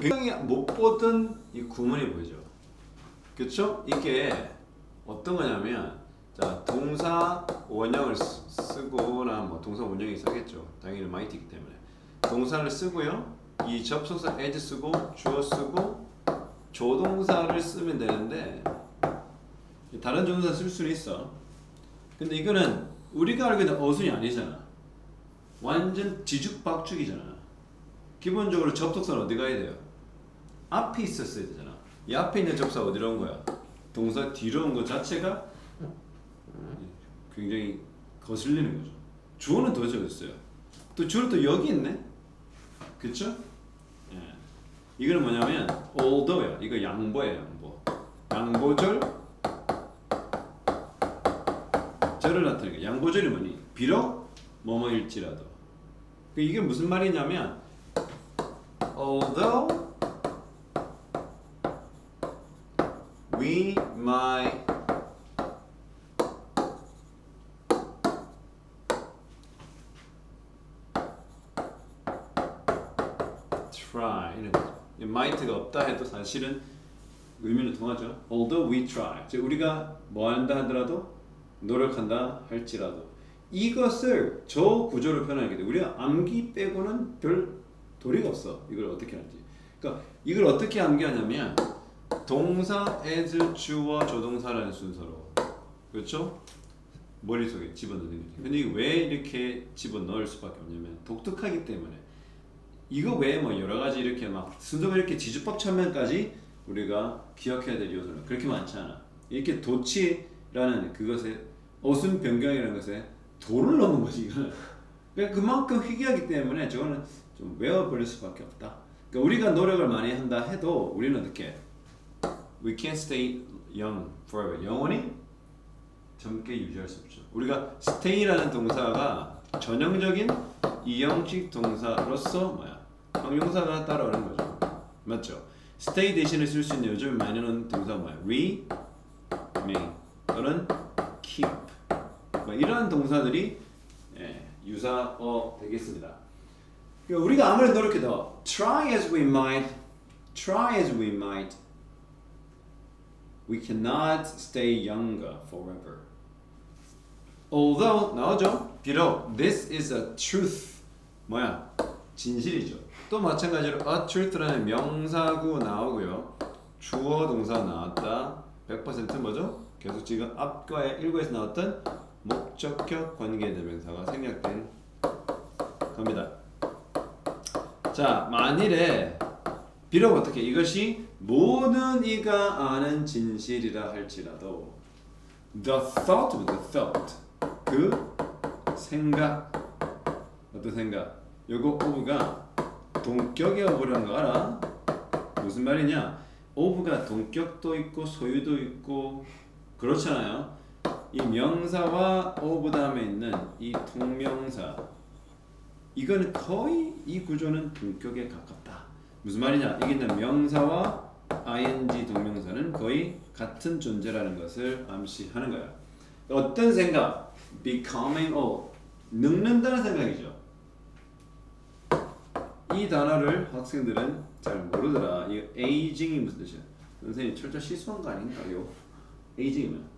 굉장히 못 보던 이 구문이 보이죠. 그렇죠? 이게 어떤 거냐면 자 동사 원형을 쓰거나 뭐 동사 원형이 있겠죠. 당연히 might이기 때문에 동사를 쓰고요. 이 접속사 as 쓰고 주어 쓰고 조동사를 쓰면 되는데 다른 조동사 쓸 수는 있어. 근데 이거는 우리가 알고 있는 어순이 아니잖아. 완전 지죽박죽이잖아. 기본적으로 접속사는 어디 가야 돼요? 앞에 있었어야 되잖아. 이 앞에 있는 접속사 어디로 온 거야? 동사 뒤로 온 것 자체가 굉장히 거슬리는 거죠. 주어는 더 적었어요. 또 주어는 또 여기 있네. 그쵸? 예. 이거는 뭐냐면 although야. 이거 양보예요. 양보. 양보절 절을 나타내니까 양보절이 뭐니? 비록 뭐뭐일지라도. 이게 무슨 말이냐면 although we might try 이런 거죠. might가 없다 해도 사실은 의미는 통하죠. Although we try, 즉 우리가 뭐 한다 하더라도 노력한다 할지라도 이것을 저 구조로 표현하게 돼. 우리가 암기 빼고는 별 도리가 없어. 이걸 어떻게 하는지. 그러니까 이걸 어떻게 암기하냐면 동사, as, 주어, 조동사라는 순서로 그렇죠? 머릿속에 집어넣는 거지. 근데 이게 왜 이렇게 집어넣을 수밖에 없냐면 독특하기 때문에 이거 외에 뭐 여러 가지 이렇게 막 순서가 이렇게 지주법천면까지 우리가 기억해야 될 요소는 그렇게 많지 않아. 이렇게 도치라는 그것에 어순 변경이라는 것에 도를 넣는 거지 이거는. 그러니까 그만큼 희귀하기 때문에 저거는 좀 외워버릴 수밖에 없다. 그러니까 우리가 노력을 많이 한다 해도 우리는 어떻게? We can't stay young forever. 영원히 젊게 유지할 수 없죠. 우리가 stay라는 동사가 전형적인 이형식 동사로서 뭐야? 형용사가 따라오는 거죠. 맞죠? stay 대신에 쓸 수 있는 요즘 많이 나오는 동사가 뭐야? remain 또는 keep 뭐 이러한 동사들이 유사어 되겠습니다. 그러니까 우리가 아무리 노력해도 try as we might we cannot stay younger forever. Although 나오죠. 비록 this is a truth 뭐야? 진실이죠. 또 마찬가지로 a truth라는 명사구 나오고요. 주어 동사 나왔다. 100% 뭐죠? 계속 지금 앞과의 1구에서 나왔던 목적격 관계대명사가 생략된 겁니다. 자, 만일에 비록 어떻게 이것이 모든 이가 아는 진실이라 할지라도 the thought 그 생각 어떤 생각 요거 of가 동격의 of라는 거 알아? 무슨 말이냐? of가 동격도 있고 소유도 있고 그렇잖아요. 이 명사와 of 다음에 있는 이 동명사 이거는 거의 이 구조는 동격에 가깝다. 무슨 말이냐? 이게 명사와 ing 동명사는 거의 같은 존재라는 것을 암시하는 거야. 어떤 생각? becoming old. 늙는다는 생각이죠. 이 단어를 학생들은 잘 모르더라. 이 aging이 무슨 뜻이야? 선생님 철저 실수한 거 아닌가요? aging이면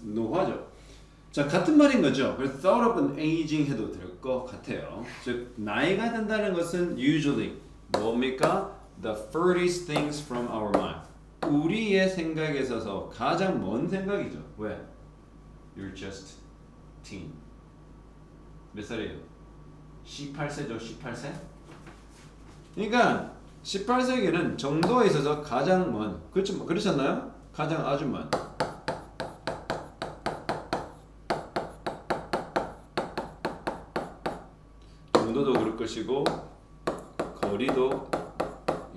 노화죠. 자, 같은 말인 거죠. 그래서 thought of an aging 해도 될 것 같아요. 즉 나이가 든다는 것은 usually 뭡니까? The furthest things from our mind. 우리의 생각에 있어서 가장 먼 생각이죠. 왜? You're just teen. 몇 살이에요? 18세죠. 18세? 그러니까 18세기는 정도에 있어서 가장 먼. 그렇죠? 그렇지 않나요? 가장 아주 먼. 정도도 그럴 것이고 거리도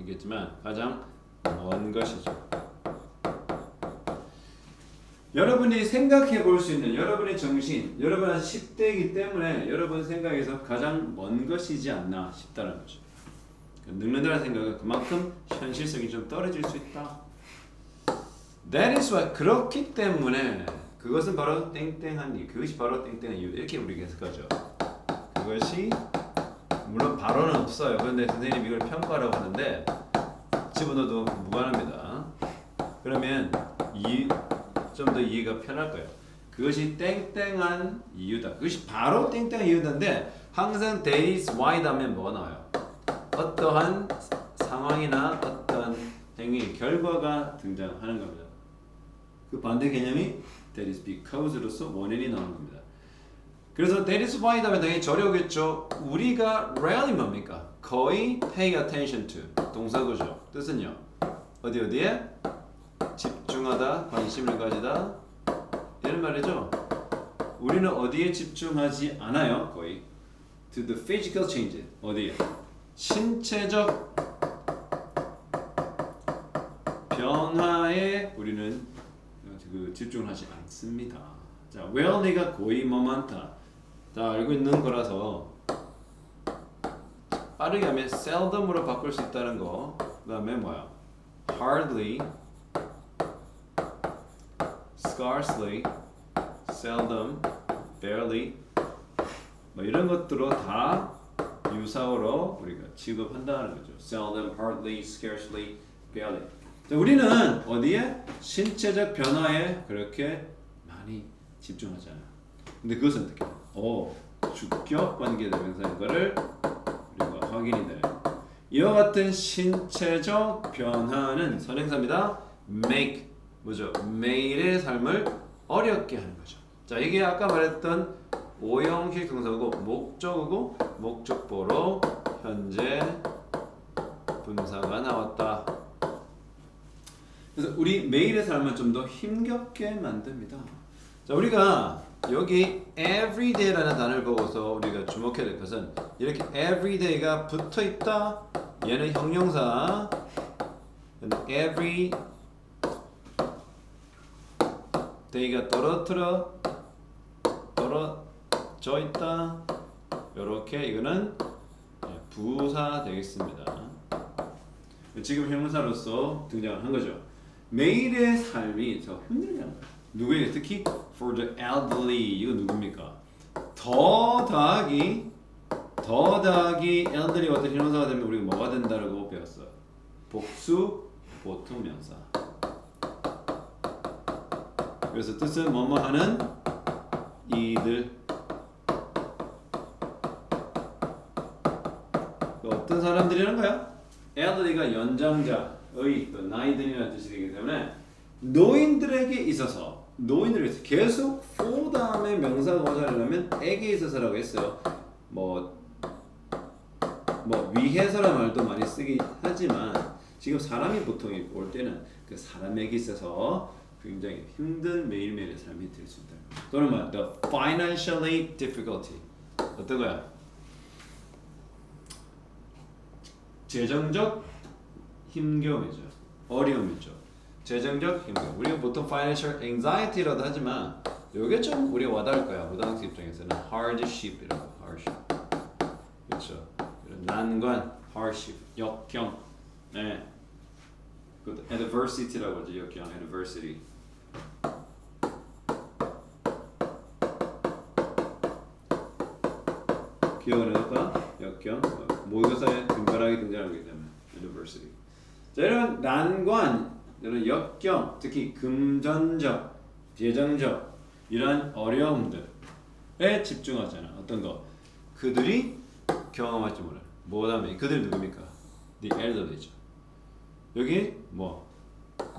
있겠지만 가장 먼 것이죠. 여러분이 생각해 볼 수 있는 여러분의 정신, 여러분은 10대이기 때문에 여러분 생각에서 가장 먼 것이지 않나 싶다는 거죠. 늙는다는 생각은 그만큼 현실성이 좀 떨어질 수 있다. That is why 그렇기 때문에 그것은 바로 땡땡한 이유, 그것이 바로 땡땡한 이유 이렇게 우리가 해석하죠. 그것이 물론 바로는 없어요. 그런데 선생님이 이걸 평가라고 하는데 집어넣어도 무관합니다. 그러면 좀 더 이해가 편할 거예요. 그것이 땡땡한 이유다. 그것이 바로 땡땡한 이유인데 항상 that is why 다음에 뭐가 나와요? 어떠한 상황이나 어떠한 행위, 결과가 등장하는 겁니다. 그 반대 개념이 that is because로서 원인이 나오는 겁니다. 그래서 that is why 다음에 당연히 저려오겠죠. 우리가 rarely 뭡니까? 거의 pay attention to 동사구죠. 뜻은요. 어디에? 집중하다, 관심을 가지다 이런 말이죠. 우리는 어디에 집중하지 않아요. 거의 to the physical changes. 어디에? 신체적 변화에 우리는 집중을 하지 않습니다. 자, rarely가 거의 뭐 많다. 다 알고 있는 거라서 빠르게 하면 seldom으로 바꿀 수 있다는 거. 그 다음에 뭐야? hardly, scarcely, seldom, barely 뭐 이런 것들로 다 유사어로 우리가 취급한다는 거죠. seldom, hardly, scarcely, barely. 자, 우리는 어디에? 신체적 변화에 그렇게 많이 집중하잖아요. 근데 그것은 어떻게? 주격 관계대명사인 거를 우리가 확인이 돼요. 이와 같은 신체적 변화는 선행사입니다. make 뭐죠? 매일의 삶을 어렵게 하는 거죠. 자, 이게 아까 말했던 오형식 동사고 목적어고 목적보로 현재 분사가 나왔다. 그래서 우리 매일의 삶을 좀 더 힘겹게 만듭니다. 자, 우리가 여기 everyday라는 단어를 보고서 우리가 주목해야 될 것은 이렇게 everyday가 붙어 있다. 얘는 형용사. every day가 떨어져 있다. 이렇게 이거는 부사 되겠습니다. 지금 형용사로서 등장한 거죠. 매일의 삶이 더 힘들게 하는 거예요. 누구에게? 특히 for the elderly. 이거 누굽니까? 더 더하기 elderly 어떤 형용사가 되면 우리가 뭐가 된다고 배웠어요? 복수 보통명사. 그래서 뜻은 뭐뭐 하는 이들. 어떤 사람들이라는 거야? elderly가 연장자의 또 나이 든이라는 뜻이 되기 때문에 노인들에게 있어서 계속 for 다음에 명사가 오자려면 에게 있어서라고 했어요. 뭐 위해서라는 말도 많이 쓰긴 하지만 지금 사람이 보통 올 때는 그 사람에게 있어서 굉장히 힘든 매일매일의 삶이 될 수 있다. 또는 뭐 the financially difficulty 어떤 거야? 재정적 힘겨움이죠. 어려움이죠. 재정적 힘겨움. 우리가 보통 financial anxiety라도 하지만 이게 좀 우리가 와닿을 거야. 고등학생 입장에서는 hardship이라고. hardship. 그렇죠. 난관, hardship, 역경. 네. 그것도 adversity라고 하죠. 역경, adversity. 기억을 해볼까? 역경. 모의고사에 근거하게 등장하기 때문에 adversity. 자, 이런 난관, 이런 역경, 특히 금전적, 재정적 이런 어려움들에 집중하잖아. 어떤 거? 그들이 경험할지 몰라. 뭐다음에 그들이 누굽니까? The elderly죠. 여기 뭐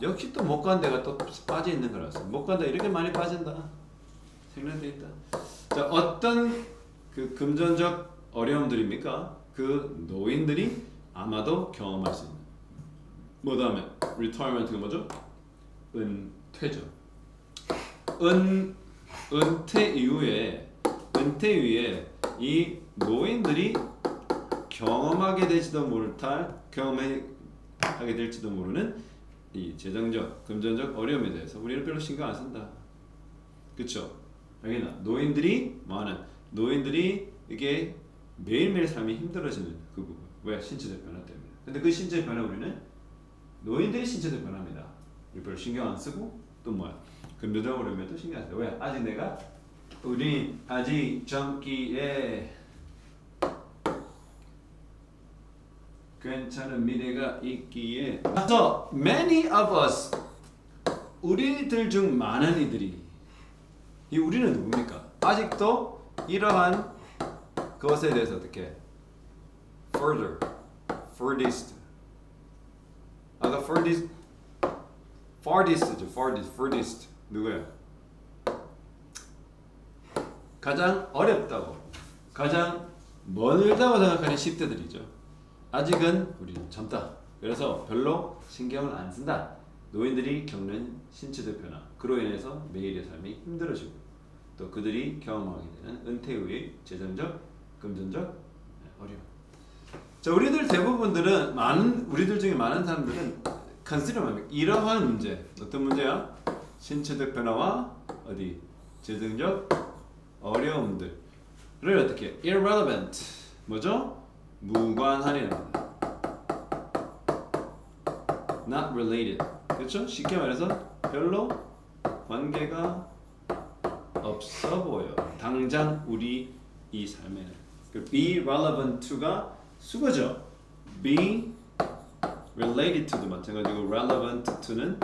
역시 또 못 간 데가 또 빠져 있는 거라서 못 간다 이렇게 많이 빠진다. 생략돼 있다. 자, 어떤 그 금전적 어려움들입니까? 그 노인들이 아마도 경험할 수 있는. 뭐 다음에 retirement가 뭐죠? 은퇴죠. 은퇴 이후에 이 노인들이 경험하게 될지도 경험하게 될지도 모르는 이 재정적, 금전적 어려움에 대해서 우리는 별로 신경 안 쓴다. 그렇죠? 여기는 노인들이 이게 매일매일 삶이 힘들어지는 그 부분. 왜? 신체적 변화 때문에. 근데 그 신체적 변화 우리는 노인들이 신체적 변화입니다. 우리 별로 신경 안 쓰고 또 뭐야? 금전적 어려움에도 신경 안 써. 왜? 우리 아직 젊기에 괜찮은 미래가 있기에. So many of us 우리들 중 많은 이들이 이 우리는 누굽니까? 아직도 이러한 것에 대해서 어떻게 furthest 아까 farthest 누구야? 가장 어렵다고 가장 멀다고 생각하는 10대들이죠. 아직은 우리는 젊다. 그래서 별로 신경을 안 쓴다. 노인들이 겪는 신체적 변화, 그로 인해서 매일의 삶이 힘들어지고 또 그들이 경험하게 되는 은퇴 후의 재정적, 금전적 어려움. 자, 우리들 대부분들은 우리들 중에 많은 사람들은 consider합니다. 이러한 문제, 어떤 문제야? 신체적 변화와 재정적 어려움들을 어떻게 irrelevant 뭐죠? 무관하리는 not related. 그렇죠? 쉽게 말해서 별로 관계가 없어 보여. 당장 우리 이 삶에는. be relevant to가 수거죠. be related to도 마찬가지고 relevant to는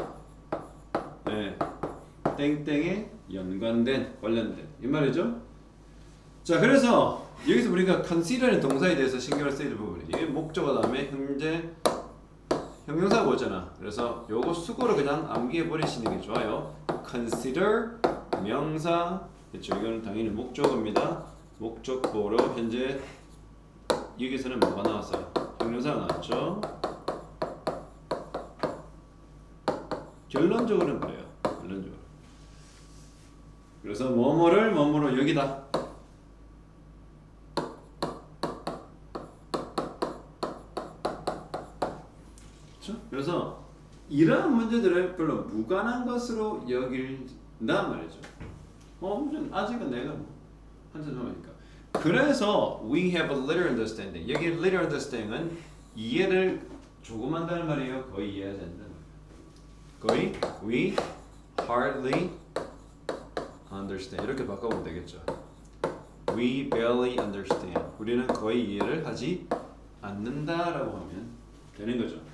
땡땡에 연관된 관련된 이 말이죠. 자, 그래서 여기서 우리가 consider는 동사에 대해서 신경을 쓰일 부분이 이게 목적어 다음에 현재 형용사가 오잖아. 그래서 요거 수고로 그냥 암기해 버리시는 게 좋아요. consider 명사 그렇죠. 이거는 당연히 목적어입니다. 목적보로 현재 여기서는 뭐가 나왔어요? 형용사가 나왔죠. 결론적으로는 그래요. 결론적으로. 그래서 뭐뭐로 여기다. 그래서 이러한 문제들을 별로 무관한 것으로 여긴단 말이죠. 아직은 내가 한참 남으니까. 그래서 we have a little understanding. 여기 little understanding은 이해를 조금 한다는 말이에요. 거의 이해가 된다는 말이에요. 거의 we hardly understand 이렇게 바꿔보면 되겠죠. We barely understand. 우리는 거의 이해를 하지 않는다라고 하면 되는 거죠.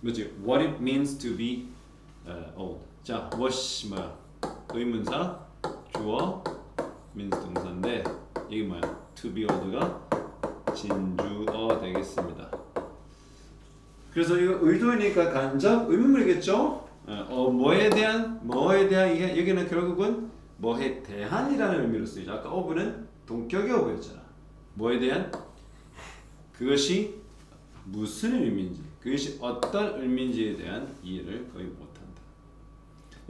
뭐지? What it means to be old. 자, what's 뭐야? 의문사, 주어, means 동사인데 이게 뭐야? To be old가 진주어 되겠습니다. 그래서 이거 의도이니까 간접 의문문이겠죠? 뭐에 대한 이게 여기는 결국은 뭐에 대한이라는 의미로 쓰이죠. 아까 of는 동격의 of였잖아. 뭐에 대한 그것이 무슨 의미인지 그것이 어떤 의미인지에 대한 이해를 거의 못한다.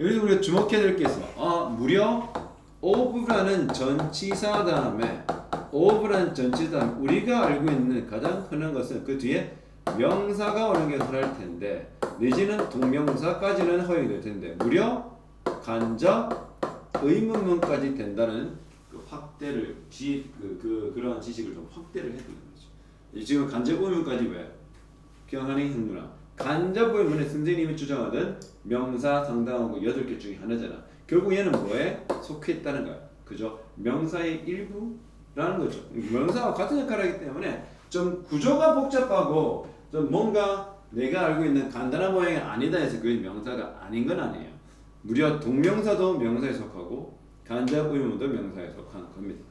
여기서 우리가 주목해야 될 게 있어. 무려 of라는 전치사 다음에 of라는 전치사 다음에 우리가 알고 있는 가장 흔한 것은 그 뒤에 명사가 오는 게 흔할 텐데 내지는 동명사까지는 허용이 될 텐데 무려 간접 의문문까지 된다는 그 확대를 그러한 지식을 좀 확대를 해두는 거죠. 지금 간접 의문까지 왜? 경한이 힘누나 간접 의문에 선생님이 주장하던 명사 상당하고 8개 중에 하나잖아. 결국 얘는 뭐에 속했다는 거야. 그죠? 명사의 일부라는 거죠. 명사와 같은 역할을 하기 때문에 좀 구조가 복잡하고 좀 뭔가 내가 알고 있는 간단한 모양이 아니다 해서 그게 명사가 아닌 건 아니에요. 무려 동명사도 명사에 속하고 간접 의문도 명사에 속하는 겁니다.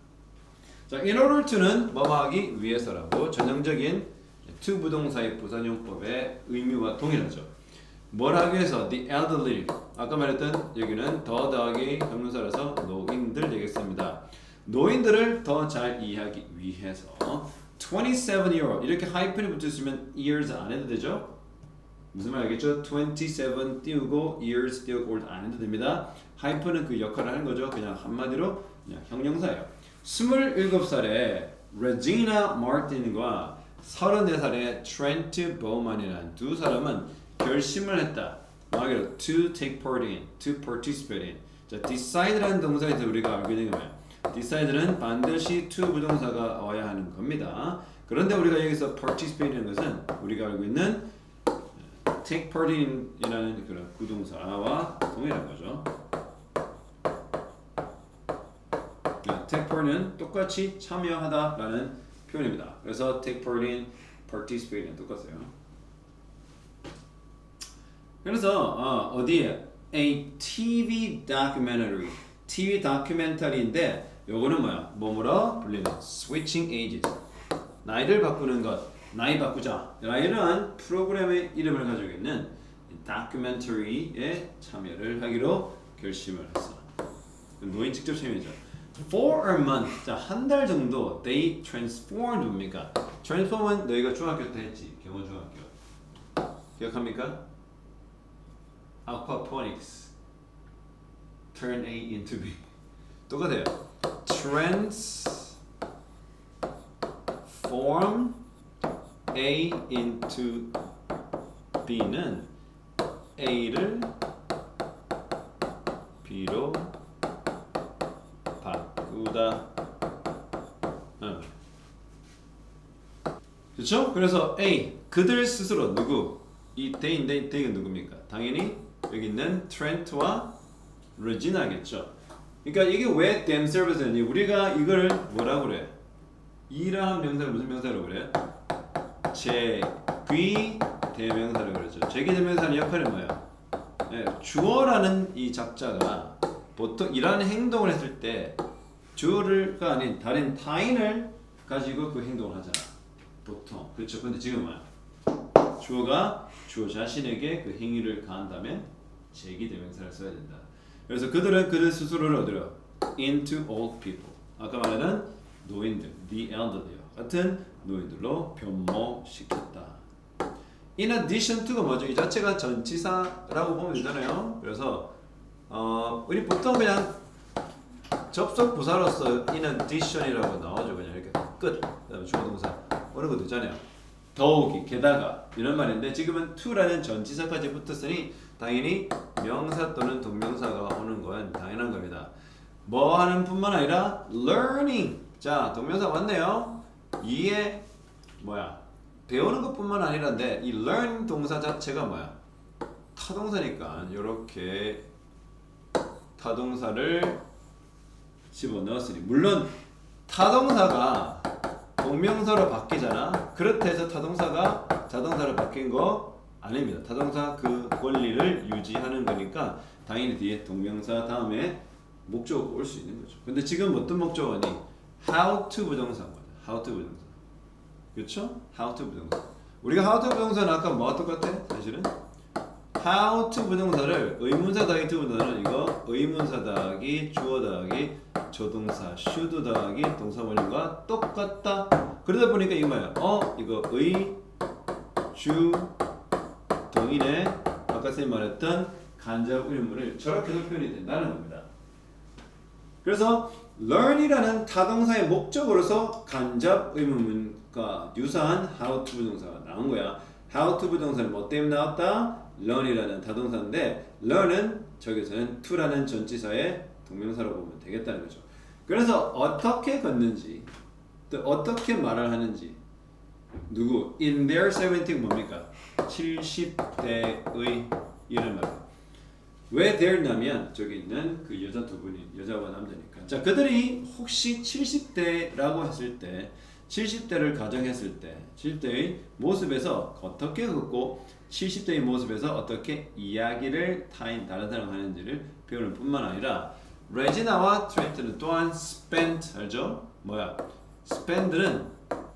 자, in order to는 뭐하기 위해서라고 전형적인 to 부동사의 부사용법의 의미와 동일하죠. 뭘 하기 위해서? The elderly. 아까 말했던 여기는 더 더하기 형용사라서 노인들 되겠습니다. 노인들을 더 잘 이해하기 위해서 27-year-old 이렇게 하이픈이 붙어있으면 years 안 해도 되죠? 무슨 말 알겠죠? 27 띄우고 years 띄우고 old 안 해도 됩니다. 하이픈은 그 역할을 하는 거죠. 그냥 한마디로 그냥 형용사예요. 27살에 레지나 마틴과 34살의 트렌트 보우만이라는 두 사람은 결심을 했다. 말하기로 to take part in, to participate in. 자, decide라는 동사에서 우리가 알게 된 거예요. decide는 반드시 to 부동사가 와야 하는 겁니다. 그런데 우리가 여기서 participate라는 것은 우리가 알고 있는 take part in이라는 그런 구동사와 동일한 거죠. take part는 똑같이 참여하다라는 표현입니다. 그래서 take part in, participate in 똑같아요. 그래서 어디에 a TV documentary, TV 다큐멘터리인데 요거는 뭐야? 뭐뭐라 불리는 switching ages. 나이를 바꾸는 것, 나이 바꾸자. 나이는 프로그램의 이름을 가지고 있는 다큐멘터리에 참여를 하기로 결심을 했어. 노인 직접 참여죠. For a month, 자, 한 달 정도 they transformed 뭡니까? transform은 너희가 중학교 때 했지, 경원 중학교. 기억합니까? Aquaponics turn A into B. 똑같아요. Transform A into B는 A를 B로 바꾸다. 그렇죠? 그래서 A 그들 스스로 누구? 이 they인데 they가 누굽니까? 당연히 여기 있는 트렌트와 레지나겠죠. 그러니까 이게 왜 themselves니? 우리가 이걸 뭐라 그래? 이라는 명사를 무슨 명사로 그래? 제귀 대명사로 그러죠. 제귀 대명사의 역할은 뭐야? 네, 주어라는 이 작자가 보통 이러한 행동을 했을 때 주어가 아닌 다른 타인을 가지고 그 행동을 하잖아. 보통 그렇죠. 근데 지금 뭐야? 주어가 주어 자신에게 그 행위를 가한다면 제기 대명사를 써야 된다. 그래서 그들은 그들 스스로를 어디로? into old people. 아까 말하는 노인들, the elderly 같은 노인들로 변모시켰다. In addition to가 뭐죠? 이 자체가 전치사라고 보면 되잖아요. 그래서 우리 보통 그냥 접속 부사로서 in addition이라고 나오죠. 그냥 이렇게 끝. 그다음에 주어 동사 어느 것도 있잖아요. 더욱이, 게다가 이런 말인데 지금은 to라는 전치사까지 붙었으니 당연히 명사 또는 동명사가 오는 건 당연한 겁니다. 뭐 하는 뿐만 아니라 learning. 자, 동명사 맞네요. 이해 뭐야? 배우는 것뿐만 아니라인데 이 learn 동사 자체가 뭐야? 타동사니까 이렇게 타동사를 집어넣었으니 물론 타동사가 동명사로 바뀌잖아. 그렇다 해서 타동사가 자동사로 바뀐 거 아닙니다. 타동사 그 권리를 유지하는 거니까 당연히 뒤에 동명사 다음에 목적어가 올 수 있는 거죠. 근데 지금 어떤 목적어니? how to 부정사인 거죠. how to 부정사. 그렇죠? how to 부정사. 우리가 how to 부정사는 아까 뭐가 똑같아? 사실은 how to 부정사를 의문사 더하기 to 부정사는 이거 의문사 더하기 주어 더하기 조동사 should 더하기 동사 원형과 똑같다. 그러다 보니까 이거 뭐야? 이거 의, 주, 동인의 아까 선생님 말했던 간접 의문을 저렇게도 표현이 된다는 겁니다. 그래서 learn이라는 타동사의 목적으로서 간접 의문문과 유사한 how to 부동사가 나온 거야. how to 부동사는 뭐 때문에 나왔다? learn이라는 타동사인데 learn은 저기서는 to라는 전치사의 동명사로 보면 되겠다는 거죠. 그래서 어떻게 걷는지 또 어떻게 말을 하는지 누구? in their 70 뭡니까? 70대의 이런 말. 왜 there냐면 저기 있는 그 여자 두 분이 여자와 남자니까. 자, 그들이 혹시 70대라고 했을 때 70대를 가정했을 때 70대의 모습에서 어떻게 걷고 70대의 모습에서 어떻게 이야기를 다른 사람 하는지를 배우는 뿐만 아니라 레지나와 트렌트는 또한 spend 알죠? 뭐야? spend는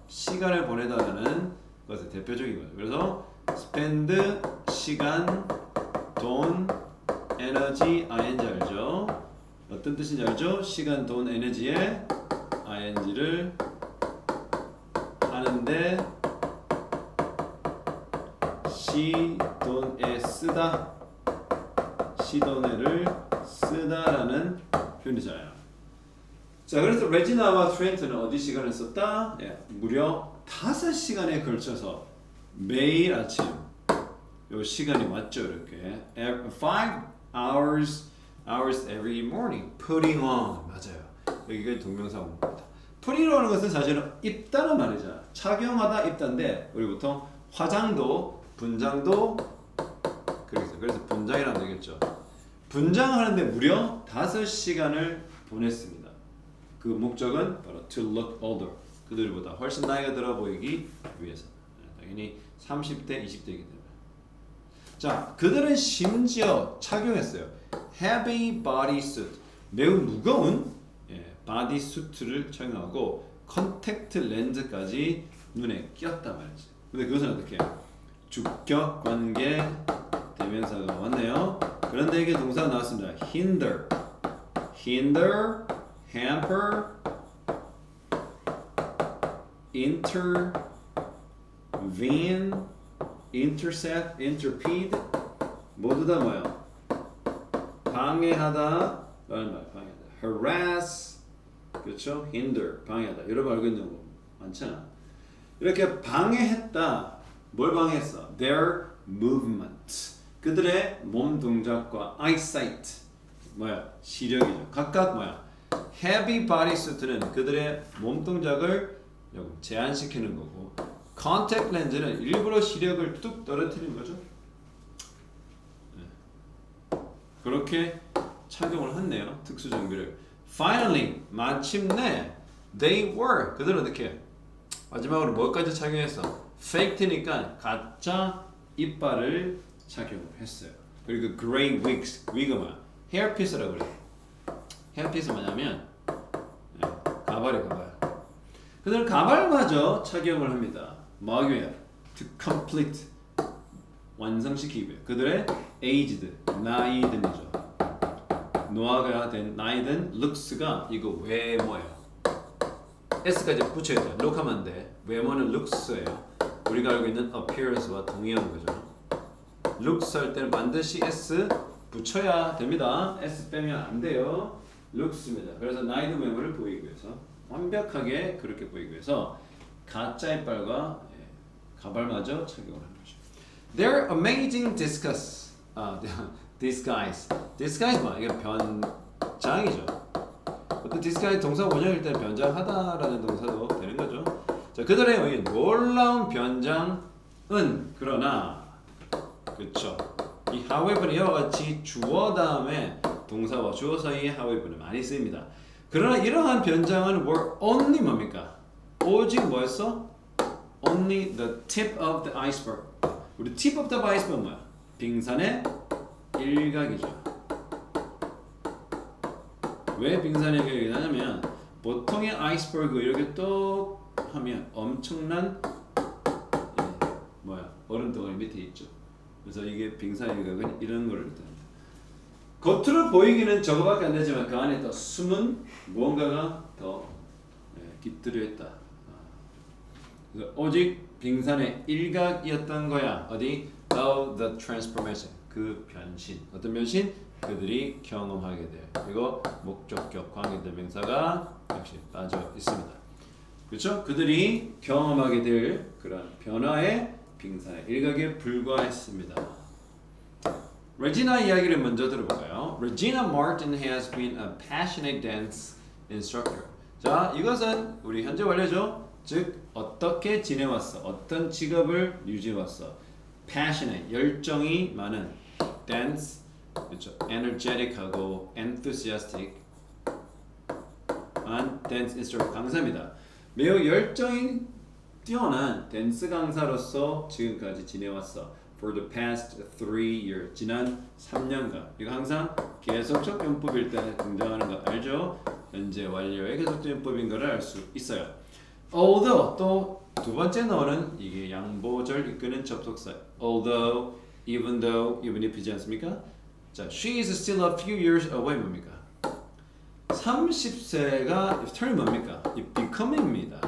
시간을 보내다라는 것의 대표적인 거죠. 그래서 spend 시간, 돈, 에너지, ing 알죠? 어떤 뜻인지 알죠? 시간, 돈, 에너지에 ing를 하는데 시, 돈에 쓰다, 시돈에를 쓰다라는 표현이잖아요. 자, 그래서 레지나와 트렌트는 어디 시간을 썼다? 무려 5시간에 걸쳐서 매일 아침 요 시간이 맞죠? 이렇게 5 hours every morning putting on 맞아요. 여기가 동명사 온 겁니다. putting on은 것은 사실은 입다는 말이잖아. 착용하다 입다인데 우리 보통 화장도 분장도 그래서 분장이라면 되겠죠. 분장하는데 무려 5시간을 보냈습니다. 그 목적은 바로 to look older 그들보다 훨씬 나이가 들어 보이기 위해서. 당연히 30대, 20대이기 때문에. 자, 그들은 심지어 착용했어요. Heavy bodysuit, 매우 무거운 바디수트를 착용하고 컨택트 렌즈까지 눈에 끼었단 말이지. 근데 그것은 어떻게 해요? 주격 관계 대명사가 왔네요. 그런데 이게 동사가 나왔습니다. hinder, hinder, hamper, intervene, intercept, interpede 모두 다 뭐예요? 방해하다, 방해하다. harass, 그렇죠? hinder, 방해하다. 여러분 알고 있는 거 많잖아. 이렇게 방해했다. 뭘 방해했어? Their movement. 그들의 몸 동작과 eyesight. 뭐야? 시력이죠. 각각 뭐야? Heavy bodysuit는 그들의 몸 동작을 제한시키는 거고, contact lens는 일부러 시력을 뚝 떨어뜨리는 거죠. 그렇게 착용을 했네요. 특수 장비를. Finally, 마침내 they were. 그들은 어떻게? 마지막으로 뭐까지 착용했어? faked니까 가짜 이빨을 착용을 했어요. 그리고 gray wigs, wig은 뭐야? hairpiece라고 그래. hairpiece 뭐냐면 가발이 가발. 그들은 가발마저 착용을 합니다. 뭐하기 위해? to complete, 완성시키기 위해. 그들의 aged, 나이 든이죠. 노화가 된, 나이 든 looks가 이거 외모예요. S까지 붙여야 돼. look 하면 안 돼. 외모는 looks예요. 우리가 알고 있는 appearance와 동의하는 거죠. looks 할 때는 반드시 S 붙여야 됩니다. S 빼면 안 돼요. looks입니다. 그래서 나이 든 외모를 보이기 위해서, 완벽하게 그렇게 보이기 위해서 가짜 이빨과 가발마저 착용을 하는 거죠. Their amazing disguise. disguise. disguise 뭐? 이게 변장이죠. 어떤 disguise 동사 원형일 때 변장하다라는 동사도 되는 거죠. 자, 그들의 놀라운 변장은 그러나, 그렇죠. 이 however는 이와 같이 주어 다음에 동사와 주어 사이에 however는 많이 쓰입니다. 그러나 이러한 변장은 were only 뭡니까? 오직 뭐였어? Only the tip of the iceberg. 우리 tip of the iceberg 뭐야? 빙산의 일각이죠. 왜 빙산의 일각이 나냐면 보통의 아이스버그 이렇게 똑 하면 엄청난 얼음 덩어리 밑에 있죠. 그래서 이게 빙산의 일각은 이런 거를 뜻합니다. 겉으로 보이기는 저거밖에 안 되지만 그 안에 더 숨은 무언가가 더 깃들여 있다. 그래서 오직 빙산의 일각이었던 거야. 어디? Of the transformation. 그 변신. 어떤 변신? 그들이 경험하게 될. 그리고 목적격 관계대명사가 역시 빠져 있습니다. 그렇죠? 그들이 경험하게 될 그런 변화의 빙산의 일각에 불과했습니다. 레지나 이야기를 먼저 들어볼까요? Regina Martin has been a passionate dance instructor. 자, 이것은 우리 현재 완료죠. 즉 어떻게 지내왔어? 어떤 직업을 유지해왔어? passionate, 열정이 많은 dance, 그렇죠? energetic하고 enthusiastic 한 dance instructor 강사입니다. 매우 열정이 뛰어난 댄스 강사로서 지금까지 지내왔어. For the past 3 years, 지난 3년간. 이거 항상 계속적 용법일 때 등장하는 거 알죠? 현재 완료의 계속적 용법인 걸 알 수 있어요. Although 또 두 번째 너는 이게 양보절 이끄는 접속사. Although, even though, even if이지 않습니까? 자, she is still a few years away 뭡니까? 30세가 turn이 뭡니까? 이 becoming입니다.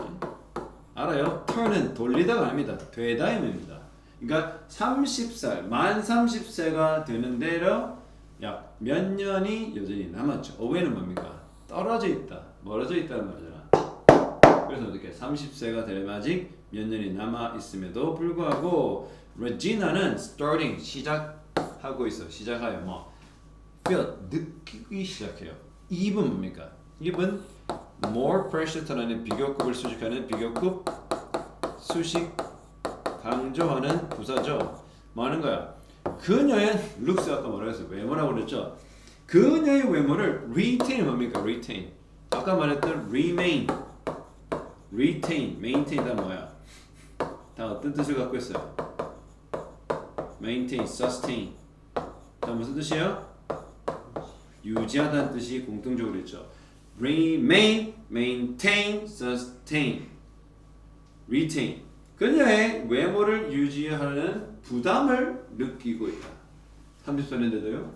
알아요? turn은 돌리다가 아닙니다. 되다임입니다. 그러니까 30살, 만 30세가 되는 데로 약 몇 년이 여전히 남았죠. away는 뭡니까? 떨어져 있다, 멀어져 있다는 말이잖아. 그래서 어떻게 30세가 되려면 아직 몇 년이 남아 있음에도 불구하고 Regina는 starting 시작하고 있어. 시작하여 뭐 feel 느끼기 시작해요. 입은 뭡니까? 입은 more precious라는 비교급을 수식하는 비교급 수식 강조하는 부사죠. 뭐 하는 거야? 그녀의 looks 아까 뭐라고 했어요? 외모라고 그랬죠? 그녀의 외모를 retain 뭡니까? retain. 아까 말했던 remain retain, maintain 다 뭐야? 다 어떤 뜻을 갖고 있어요? maintain, sustain 다 무슨 뜻이에요? 유지하다는 뜻이 공통적으로 있죠. remain, maintain, sustain, retain. 그녀의 외모를 유지하는 부담을 느끼고 있다. 30살인데도요?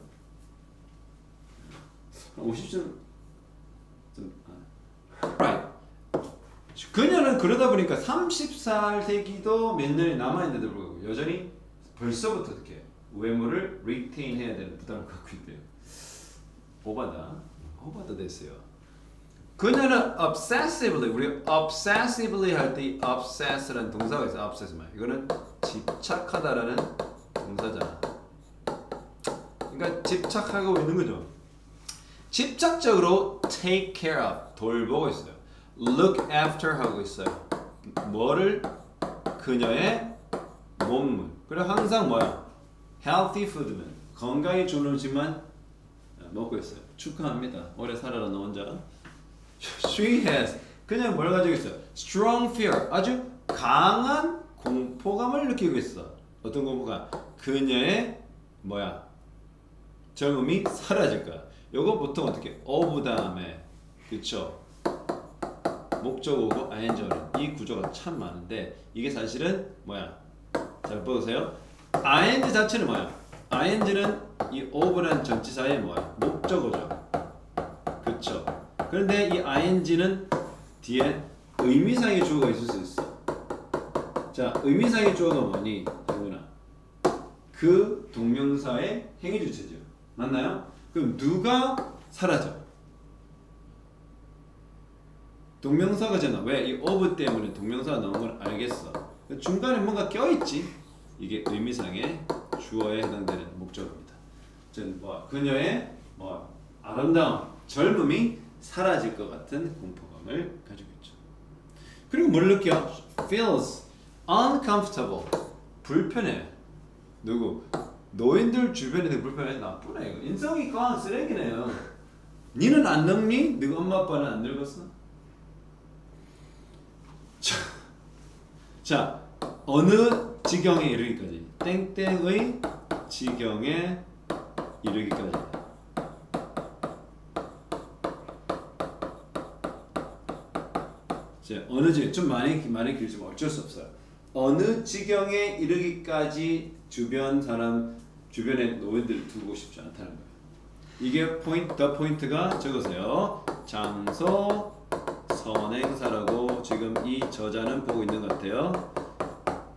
50점 right. 그녀는 그러다 보니까 30살 되기도 몇 년이 남아있는데도 불구하고 여전히 벌써부터 어떻게 외모를 retain 해야 되는 부담을 갖고 있대요. 오바다 됐어요. 그녀는 obsessively, 우리 obsessively 할 때 obsess라는 동사가 있어요. obsess 말. 이거는 집착하다라는 동사잖아. 그러니까 집착하고 있는 거죠. 집착적으로 take care of, 돌보고 있어요. look after 하고 있어요. 뭐를? 그녀의 몸을. 그래 항상 뭐야? healthy food만, 건강에 좋은 음식만 먹고 있어요. 축하합니다. 오래 살아라 너 혼자. She has, 그녀는 뭘 가지고 있어요? strong fear, 아주 강한 공포감을 느끼고 있어. 어떤 공포감? 그녀의 뭐야? 젊음이 사라질 거야. 요거 보통 어떻게? of 다음에 그쵸? 목적 오고 ing어는 이 구조가 참 많은데 이게 사실은 뭐야? 잘 보세요. ing 자체는 뭐야? ing는 이 of라는 전치사의 뭐야? 목적어죠. 그쵸? 그런데 이 ing는 뒤에 의미상의 주어가 있을 수 있어. 자, 의미상의 주어가 뭐니? 정훈아. 그 동명사의 행위 주체죠. 맞나요? 그럼 누가 사라져? 동명사가잖아. 왜? 이 of 때문에 동명사가 나온 걸 알겠어. 중간에 뭔가 껴있지. 이게 의미상의 주어에 해당되는 목적어입니다. 뭐 그녀의 뭐 아름다운 젊음이 사라질 것 같은 공포감을 가지고 있죠. 그리고 뭘 느껴? feels uncomfortable. 불편해. 누구? 노인들 주변에 되게 불편해. 나쁘네 이거. 인성이 꽝 쓰레기네요. 니는 안 늙니? 너 엄마 아빠는 안 늙었어? 자, 어느 지경에 이르기까지? 땡땡의 지경에 이르기까지. 자, 어느 지경 좀 많이 길지만 어쩔 수 없어요. 어느 지경에 이르기까지 주변에 노인들을 두고 싶지 않다는 거예요. 이게 포인트가 적으세요. 장소 선행사라고 지금 이 저자는 보고 있는 것 같아요.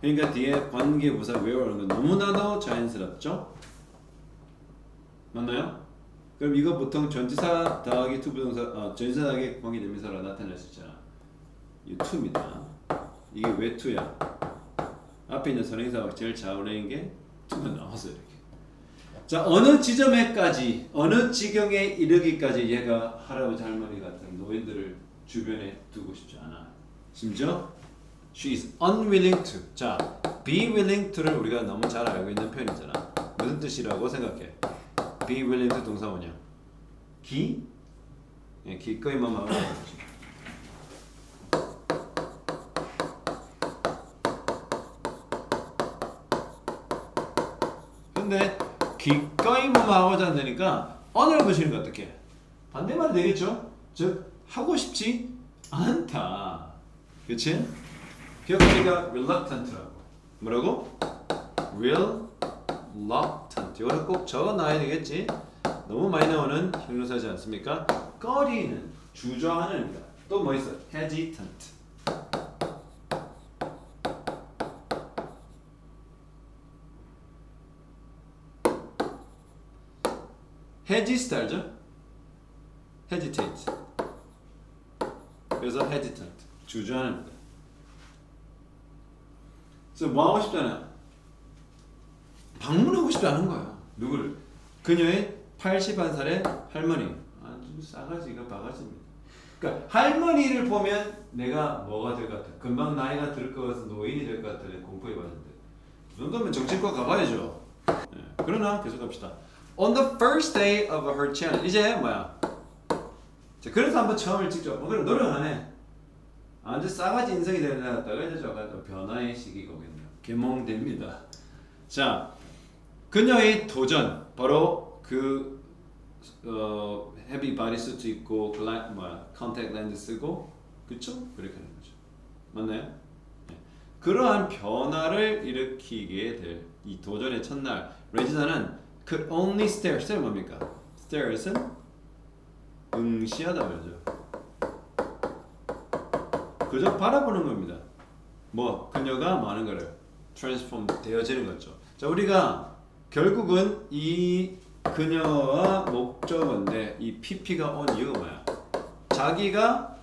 그러니까 뒤에 관계부사 외우는 건 너무나도 자연스럽죠? 맞나요? 그럼 이거 보통 전치사 더하기 투부동사, 전치사 더하기 관계대명사로 나타낼 수 있잖아. 이 to입니다. 이게 왜 to야? 앞에 있는 선행사가 제일 잘 어울리는 게 to가 나와서 이렇게. 자, 어느 지점에까지, 어느 지경에 이르기까지 얘가 할아버지 할머니 같은 노인들을 주변에 두고 싶지 않아. 심지어 she is unwilling to. 자, be willing to를 우리가 너무 잘 알고 있는 표현이잖아. 무슨 뜻이라고 생각해? be willing to 동사 뭐냐? 기꺼이만 마음을 먹지. 근데 기꺼이만 하고자 한다니까 언어를 보시는 거 어떻게? 반대말이 되겠죠? 즉 하고 싶지 않다. 그치? 기억하기가 reluctant라고. 뭐라고? reluctant. 이거를 꼭 적어놔야 되겠지? 너무 많이 나오는 형용사지 않습니까? 꺼리는, 주저하는. 또 뭐 있어? hesitant. hesist 알죠? hesitate. 그래서 hesitant. 주저하는 거다. 그래서 뭐 하고 싶잖아. 방문하고 싶지 않은 거야. 누구를? 그녀의 81살의 할머니. 아주 싸가지가 바가지입니다. 그러니까 할머니를 보면 내가 뭐가 될 것 같아. 금방 나이가 들 것 같아서 노인이 될 것 같아. 공포에 빠졌는데. 그 정도면 정신과 가봐야죠. 네. 그러나 계속 갑시다. On the first day of her challenge. 이제 뭐야? 자, 그래서 한번 처음을 찍죠. 그럼 노력 안 해. 아주 싸가지 인생이 되어다가 이제 저가 또 변화의 시기가 오겠네요. 개몽됩니다. 자, 그녀의 도전 바로 그 헤비 바디수트 입고 컨택 렌즈 쓰고 그쵸? 그렇게 하는 거죠. 맞나요? 네. 그러한 변화를 일으키게 될 이 도전의 첫날 레지나는 could only stare. stare 뭡니까? stare은 응시하다 말이죠. 그저 바라보는 겁니다. 뭐 그녀가 많은 거를 transform 되어지는 거죠. 자, 우리가 결국은 이 그녀와 목적어인데 이 PP가 온 이유가 뭐야? 자기가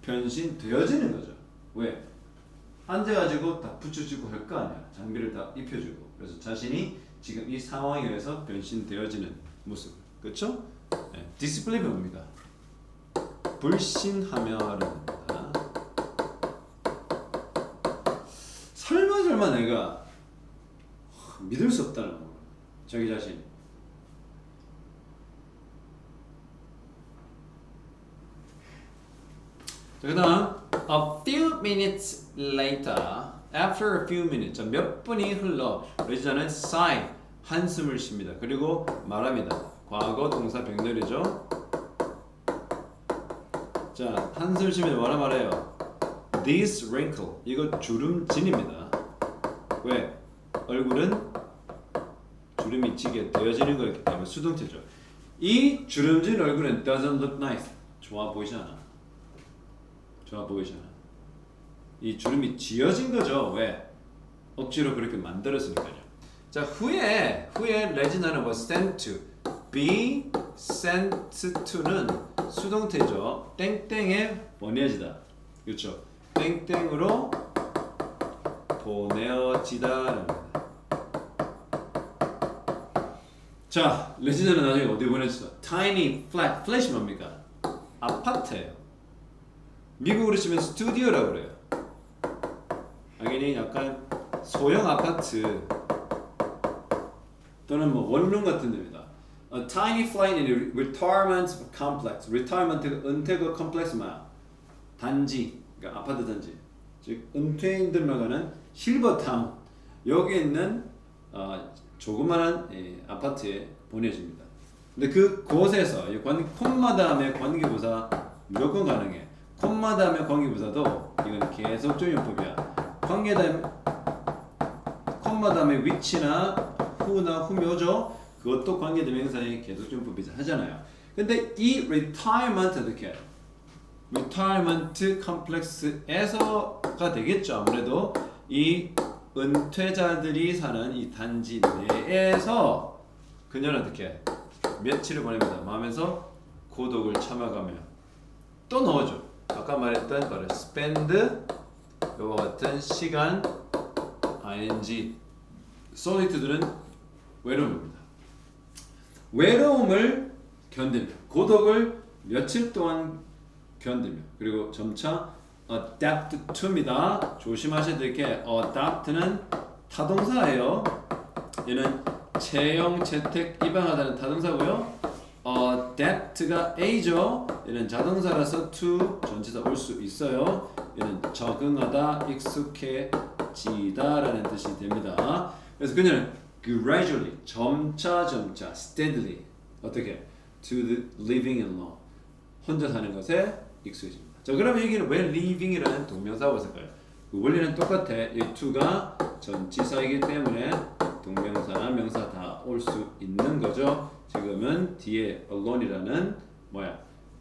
변신되어지는 거죠. 왜? 앉아가지고 다 붙여주고 할 거 아니야. 장비를 다 입혀주고. 그래서 자신이 지금 이 상황에 의해서 변신되어지는 모습. 그렇죠? 네. 디스플레이입니다. 불신하며라는 겁니다. 설마 내가 믿을 수 없다는 거. 자기 자신. 자, 그다음 a few minutes later, after a few minutes, 몇 분이 흘러 레지나는 sigh, 한숨을 쉽니다. 그리고 말합니다. 과거 동사 병렬이죠. 자, 한숨 쉬면 뭐라 말해요? This wrinkle, 이거 주름진입니다. 왜? 얼굴은 주름이 지게 되어지는 거기 때문에 수동태죠. 이 주름진 얼굴은 doesn't look nice, 좋아 보이잖아. 좋아 보이잖아. 이 주름이 지어진 거죠. 왜? 억지로 그렇게 만들었으니까요. 자, 후에 레지나는 뭐 sent to, be sent to는 수동태죠. 땡땡에 보내지다. 그렇죠? 땡땡으로 보내어지다. 자, 레지나는 나중에 어디 보내졌어? Tiny flat, flat이 뭡니까? 아파트예요. 미국으로 치면 스튜디오라고 그래요. 당연히 약간 소형 아파트 또는 뭐 원룸 같은 데입니다. A tiny flat in a retirement complex. retirement가 은퇴가 컴플렉스 뭐야? 단지, 그러니까 아파트 단지. 즉 은퇴인들만 가는 실버타운. 여기 있는 조그마한 아파트에 보내집니다. 근데 그곳에서 콤마 다음에 관계부사 무조건 가능해. 콤마 다음에 관계부사도 이건 계속적 용법이야. 관계 다음에 콤마 다음에 위치나 후나 후묘죠. 그것도 관계대명사의 계속적 용법이자 하잖아요. 근데 이 retirement 어떻게? retirement complex에서가 되겠죠. 아무래도 이 은퇴자들이 사는 이 단지 내에서 그녀는 어떻게 며칠을 보냅니다. 마음에서 고독을 참아가며 또 넣어줘. 아까 말했던 바로 spend 이와 같은 시간 ing solitude는 외로움입니다. 외로움을 견디며 고독을 며칠 동안 견디며 그리고 점차 adapt to입니다. 조심하셔야 될 게 adapt는 타동사예요. 얘는 채용, 채택, 입양하다는 타동사고요. adapt가 A죠. 얘는 자동사라서 to 전치사 올 수 있어요. 얘는 적응하다, 익숙해지다라는 뜻이 됩니다. 그래서 그녀는 gradually, 점차, steadily 어떻게? to the living alone, 혼자 사는 것에 익숙해집니다. 자, 그럼 여기는 왜 living이라는 동명사가 있을까요? 그 원리는 똑같아. 이 to가 전치사이기 때문에 동명사나 명사 다 올 수 있는 거죠. 지금은 뒤에 alone이라는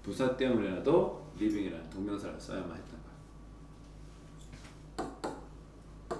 부사 때문에라도 living이라는 동명사를 써야만 했던 거예요.